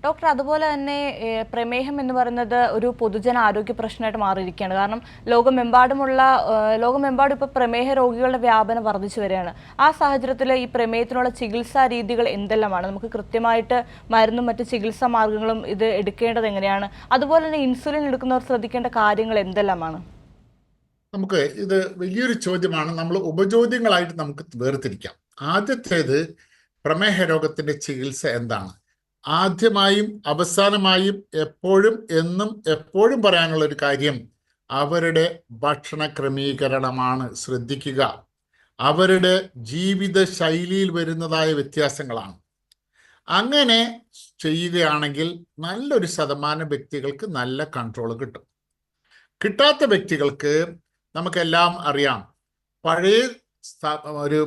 Doctor, അതുപോലെ തന്നെ പ്രമേഹം എന്ന് പറയുന്നത് ഒരു പൊതുജന ആരോഗ്യ പ്രശ്നമായിട്ട് മാറിയിരിക്കുകയാണ്. കാരണം ലോകമെമ്പാടും ഇപ്പോൾ പ്രമേഹ രോഗികളുടെ വ്യാപനം വർദ്ധിച്ചു വരികയാണ്. ആ സാഹചര്യത്തിൽ ഈ പ്രമേഹത്തിനുള്ള ചികിത്സാ രീതികൾ എന്തെല്ലാമാണ്? നമുക്ക് കൃത്യമായിട്ട് മരുന്നും മറ്റ് ചികിത്സാ മാർഗങ്ങളും ഇത് എടുക്കേണ്ടത് എങ്ങനെയാണ്? അതുപോലെ തന്നെ ഇൻസുലിൻ എടുക്കുന്നവർ ശ്രദ്ധിക്കേണ്ട കാര്യങ്ങൾ എന്തെല്ലാമാണ്? നമുക്ക് ഇത് വലിയൊരു ചോദ്യമാണ്. നമ്മൾ ഉപചോദ്യങ്ങളായിട്ട് നമുക്ക് വേർതിരിക്കാം. ആദ്യത്തേത്, പ്രമേഹ രോഗത്തിന്റെ ചികിത്സ എന്താണ്? ആദ്യമായും അവസാനമായും എപ്പോഴും എന്നും എപ്പോഴും പറയാനുള്ള ഒരു കാര്യം അവരുടെ ഭക്ഷണ ക്രമീകരണമാണ്. ശ്രദ്ധിക്കുക, അവരുടെ ജീവിത ശൈലിയിൽ വരുന്നതായ വ്യത്യാസങ്ങളാണ്. അങ്ങനെ ചെയ്യുകയാണെങ്കിൽ നല്ലൊരു ശതമാനം വ്യക്തികൾക്ക് നല്ല കൺട്രോൾ കിട്ടും. കിട്ടാത്ത വ്യക്തികൾക്ക് നമുക്കെല്ലാം അറിയാം, പഴയ ഒരു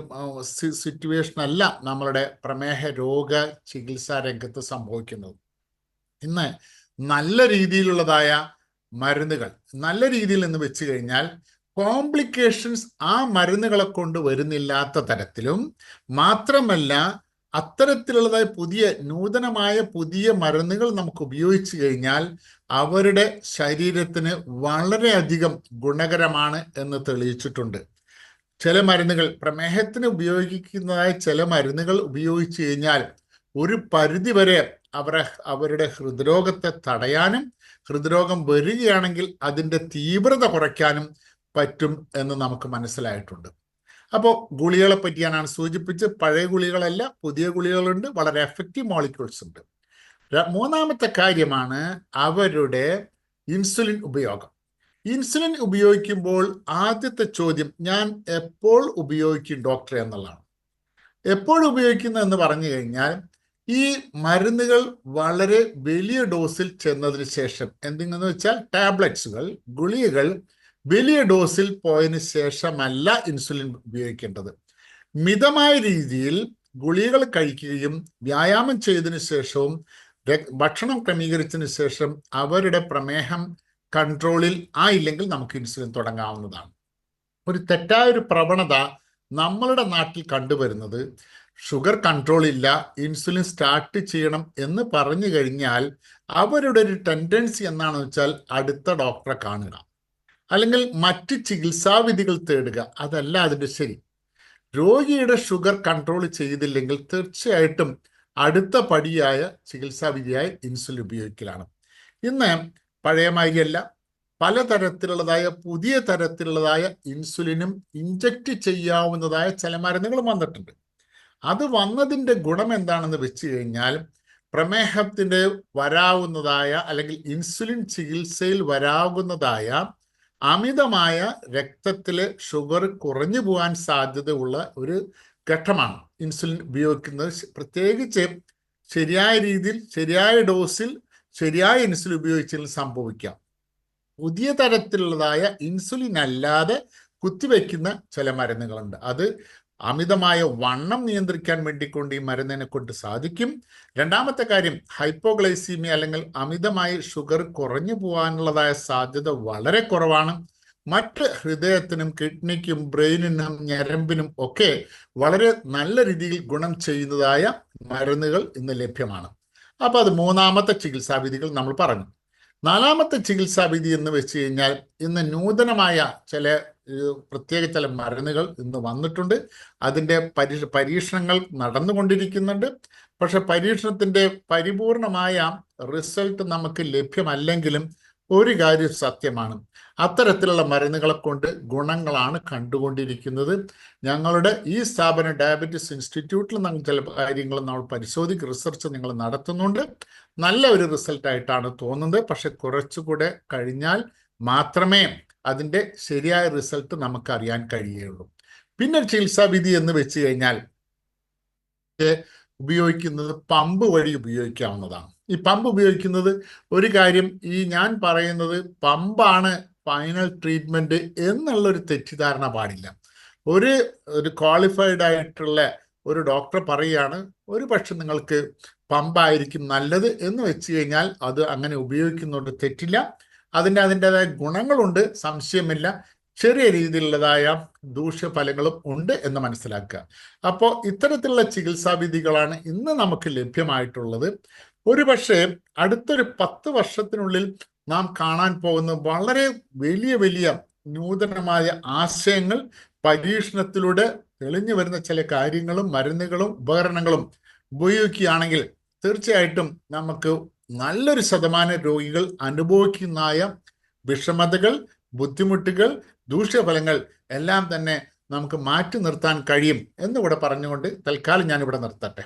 സിറ്റുവേഷൻ അല്ല നമ്മളുടെ പ്രമേഹ രോഗ ചികിത്സാ രംഗത്ത് സംഭവിക്കുന്നത്. ഇന്ന് നല്ല രീതിയിലുള്ളതായ മരുന്നുകൾ, നല്ല രീതിയിൽ എന്ന് വെച്ച് കഴിഞ്ഞാൽ കോംപ്ലിക്കേഷൻസ് ആ മരുന്നുകളെ കൊണ്ട് വരുന്നില്ലാത്ത തരത്തിലും, മാത്രമല്ല അത്തരത്തിലുള്ളതായ നൂതനമായ പുതിയ മരുന്നുകൾ നമുക്ക് ഉപയോഗിച്ചു കഴിഞ്ഞാൽ അവരുടെ ശരീരത്തിന് വളരെയധികം ഗുണകരമാണ് എന്ന് തെളിയിച്ചിട്ടുണ്ട്. ചില മരുന്നുകൾ, പ്രമേഹത്തിന് ഉപയോഗിക്കുന്നതായ ചില മരുന്നുകൾ ഉപയോഗിച്ചു കഴിഞ്ഞാൽ ഒരു പരിധിവരെ അവരുടെ ഹൃദ്രോഗത്തെ തടയാനും, ഹൃദ്രോഗം വരികയാണെങ്കിൽ അതിൻ്റെ തീവ്രത കുറയ്ക്കാനും പറ്റും എന്ന് നമുക്ക് മനസ്സിലായിട്ടുണ്ട്. അപ്പോൾ ഗുളികളെ പറ്റിയാണ് സൂചിപ്പിച്ച്, പഴയ ഗുളികളല്ല, പുതിയ ഗുളികളുണ്ട്, വളരെ എഫക്റ്റീവ് മോളിക്യൂൾസ് ഉണ്ട്. മൂന്നാമത്തെ കാര്യമാണ് അവരുടെ ഇൻസുലിൻ ഉപയോഗം. ഇൻസുലിൻ ഉപയോഗിക്കുമ്പോൾ ആദ്യത്തെ ചോദ്യം, ഞാൻ എപ്പോൾ ഉപയോഗിക്കും ഡോക്ടറെ എന്നുള്ളതാണ്. എപ്പോൾ ഉപയോഗിക്കുന്നു എന്ന് പറഞ്ഞു കഴിഞ്ഞാൽ, ഈ മരുന്നുകൾ വളരെ വലിയ ഡോസിൽ ചെന്നതിന് ശേഷം, എന്തെന്ന് വെച്ചാൽ ടാബ്ലറ്റ്സുകൾ, ഗുളികകൾ വലിയ ഡോസിൽ പോയതിനു ശേഷമല്ല ഇൻസുലിൻ ഉപയോഗിക്കേണ്ടത്. മിതമായ രീതിയിൽ ഗുളികകൾ കഴിക്കുകയും വ്യായാമം ചെയ്തതിനു ശേഷവും ഭക്ഷണം ക്രമീകരിച്ചതിന് ശേഷം അവരുടെ പ്രമേഹം കൺട്രോളിൽ ആയില്ലെങ്കിൽ നമുക്ക് ഇൻസുലിൻ തുടങ്ങാവുന്നതാണ്. ഒരു തെറ്റായൊരു പ്രവണത നമ്മളുടെ നാട്ടിൽ കണ്ടുവരുന്നത്, ഷുഗർ കൺട്രോൾ ഇല്ല, ഇൻസുലിൻ സ്റ്റാർട്ട് ചെയ്യണം എന്ന് പറഞ്ഞു കഴിഞ്ഞാൽ അവരുടെ ഒരു ടെൻഡൻസി എന്താണെന്ന് വെച്ചാൽ അടുത്ത ഡോക്ടറെ കാണുക, അല്ലെങ്കിൽ മറ്റ് ചികിത്സാവിധികൾ തേടുക. അതല്ല അതിൻ്റെ ശരി. രോഗിയുടെ ഷുഗർ കൺട്രോൾ ചെയ്തില്ലെങ്കിൽ തീർച്ചയായിട്ടും അടുത്ത പടിയായ ചികിത്സാവിധിയായ ഇൻസുലിൻ ഉപയോഗിക്കലാണ്. ഇന്ന് പഴയ മാതിരിയല്ല, പലതരത്തിലുള്ളതായ പുതിയ തരത്തിലുള്ളതായ ഇൻസുലിനും ഇഞ്ചക്ട് ചെയ്യാവുന്നതായ ചില മരുന്നുകളും വന്നിട്ടുണ്ട്. അത് വന്നതിൻ്റെ ഗുണം എന്താണെന്ന് വെച്ച് കഴിഞ്ഞാൽ, പ്രമേഹത്തിൻ്റെ വരാവുന്നതായ അല്ലെങ്കിൽ ഇൻസുലിൻ ചികിത്സയിൽ വരാവുന്നതായ അമിതമായ രക്തത്തിലെ ഷുഗർ കുറഞ്ഞു പോകാൻ സാധ്യതയുള്ള ഒരു ഘട്ടമാണ് ഇൻസുലിൻ ഉപയോഗിക്കുന്നത്. പ്രത്യേകിച്ച് ശരിയായ രീതിയിൽ, ശരിയായ ഡോസിൽ, ശരിയായ ഇൻസുലിൻ ഉപയോഗിച്ചാൽ സംഭവിക്കാം. പുതിയ തരത്തിലുള്ളതായ ഇൻസുലിൻ അല്ലാതെ കുത്തിവെക്കുന്ന ചില മരുന്നുകളുണ്ട്. അത് അമിതമായ വണ്ണം നിയന്ത്രിക്കാൻ വേണ്ടിക്കൊണ്ട് ഈ മരുന്നിനെ കൊണ്ട് സാധിക്കും. രണ്ടാമത്തെ കാര്യം, ഹൈപ്പോഗ്ലൈസീമിയ അല്ലെങ്കിൽ അമിതമായ ഷുഗർ കുറഞ്ഞു പോകാനുള്ളതായ സാധ്യത വളരെ കുറവാണ്. മറ്റ് ഹൃദയത്തിനും കിഡ്നിക്കും ബ്രെയിനിനും ഞരമ്പിനും ഒക്കെ വളരെ നല്ല രീതിയിൽ ഗുണം ചെയ്യുന്നതായ മരുന്നുകൾ ഇന്ന് ലഭ്യമാണ്. അപ്പോൾ അത് മൂന്നാമത്തെ ചികിത്സാവിധികൾ നമ്മൾ പറഞ്ഞു. നാലാമത്തെ ചികിത്സാവിധി എന്ന് വെച്ച് കഴിഞ്ഞാൽ, ഇന്ന് നൂതനമായ പ്രത്യേക ചില മരുന്നുകൾ ഇന്ന് വന്നിട്ടുണ്ട്. അതിൻ്റെ പരീക്ഷണങ്ങൾ നടന്നുകൊണ്ടിരിക്കുന്നുണ്ട്. പക്ഷെ പരീക്ഷണത്തിൻ്റെ പരിപൂർണമായ റിസൾട്ട് നമുക്ക് ലഭ്യമല്ലെങ്കിലും ഒരു കാര്യം സത്യമാണ്, അത്തരത്തിലുള്ള മരുന്നുകളെ കൊണ്ട് ഗുണങ്ങളാണ് കണ്ടുകൊണ്ടിരിക്കുന്നത്. ഞങ്ങളുടെ ഈ സ്ഥാപനം ഡയബറ്റിസ് ഇൻസ്റ്റിറ്റ്യൂട്ടിൽ നമ്മൾ ചില കാര്യങ്ങൾ നമ്മൾ റിസർച്ച് നിങ്ങൾ നടത്തുന്നുണ്ട്. നല്ല ഒരു റിസൾട്ടായിട്ടാണ് തോന്നുന്നത്. പക്ഷെ കുറച്ചുകൂടെ കഴിഞ്ഞാൽ മാത്രമേ അതിൻ്റെ ശരിയായ റിസൾട്ട് നമുക്കറിയാൻ കഴിയുകയുള്ളൂ. പിന്നെ ചികിത്സാവിധി എന്ന് വെച്ച് കഴിഞ്ഞാൽ ഉപയോഗിക്കുന്നത് പമ്പ് വഴി ഉപയോഗിക്കാവുന്നതാണ്. ഈ പമ്പ് ഉപയോഗിക്കുന്നത്, ഒരു കാര്യം, ഈ ഞാൻ പറയുന്നത് പമ്പാണ് ഫൈനൽ ട്രീറ്റ്മെൻറ്റ് എന്നുള്ളൊരു തെറ്റിദ്ധാരണ പാടില്ല. ഒരു ക്വാളിഫൈഡ് ആയിട്ടുള്ള ഒരു ഡോക്ടർ പറയുകയാണ്, ഒരു പക്ഷെ നിങ്ങൾക്ക് പമ്പായിരിക്കും നല്ലത് എന്ന് വെച്ച് കഴിഞ്ഞാൽ അത് അങ്ങനെ ഉപയോഗിക്കുന്നതുകൊണ്ട് തെറ്റില്ല. അതിൻ്റെതായ ഗുണങ്ങളുണ്ട്, സംശയമില്ല. ചെറിയ രീതിയിലുള്ളതായ ദൂഷ്യഫലങ്ങളും ഉണ്ട് എന്ന് മനസ്സിലാക്കുക. അപ്പോൾ ഇത്തരത്തിലുള്ള ചികിത്സാവിധികളാണ് ഇന്ന് നമുക്ക് ലഭ്യമായിട്ടുള്ളത്. ഒരു പക്ഷേ അടുത്തൊരു 10 വർഷത്തിനുള്ളിൽ നാം കാണാൻ പോകുന്ന വളരെ വലിയ വലിയ നൂതനമായ ആശയങ്ങൾ, പരീക്ഷണത്തിലൂടെ തെളിഞ്ഞു വരുന്ന ചില കാര്യങ്ങളും മരുന്നുകളും ഉപകരണങ്ങളും ഉപയോഗിക്കുകയാണെങ്കിൽ തീർച്ചയായിട്ടും നമുക്ക് നല്ലൊരു ശതമാനം രോഗികൾ അനുഭവിക്കുന്നതായ വിഷമതകൾ, ബുദ്ധിമുട്ടുകൾ, ദൂഷ്യഫലങ്ങൾ എല്ലാം തന്നെ നമുക്ക് മാറ്റി നിർത്താൻ കഴിയും എന്നിവിടെ പറഞ്ഞുകൊണ്ട് തൽക്കാലം ഞാനിവിടെ നിർത്തട്ടെ.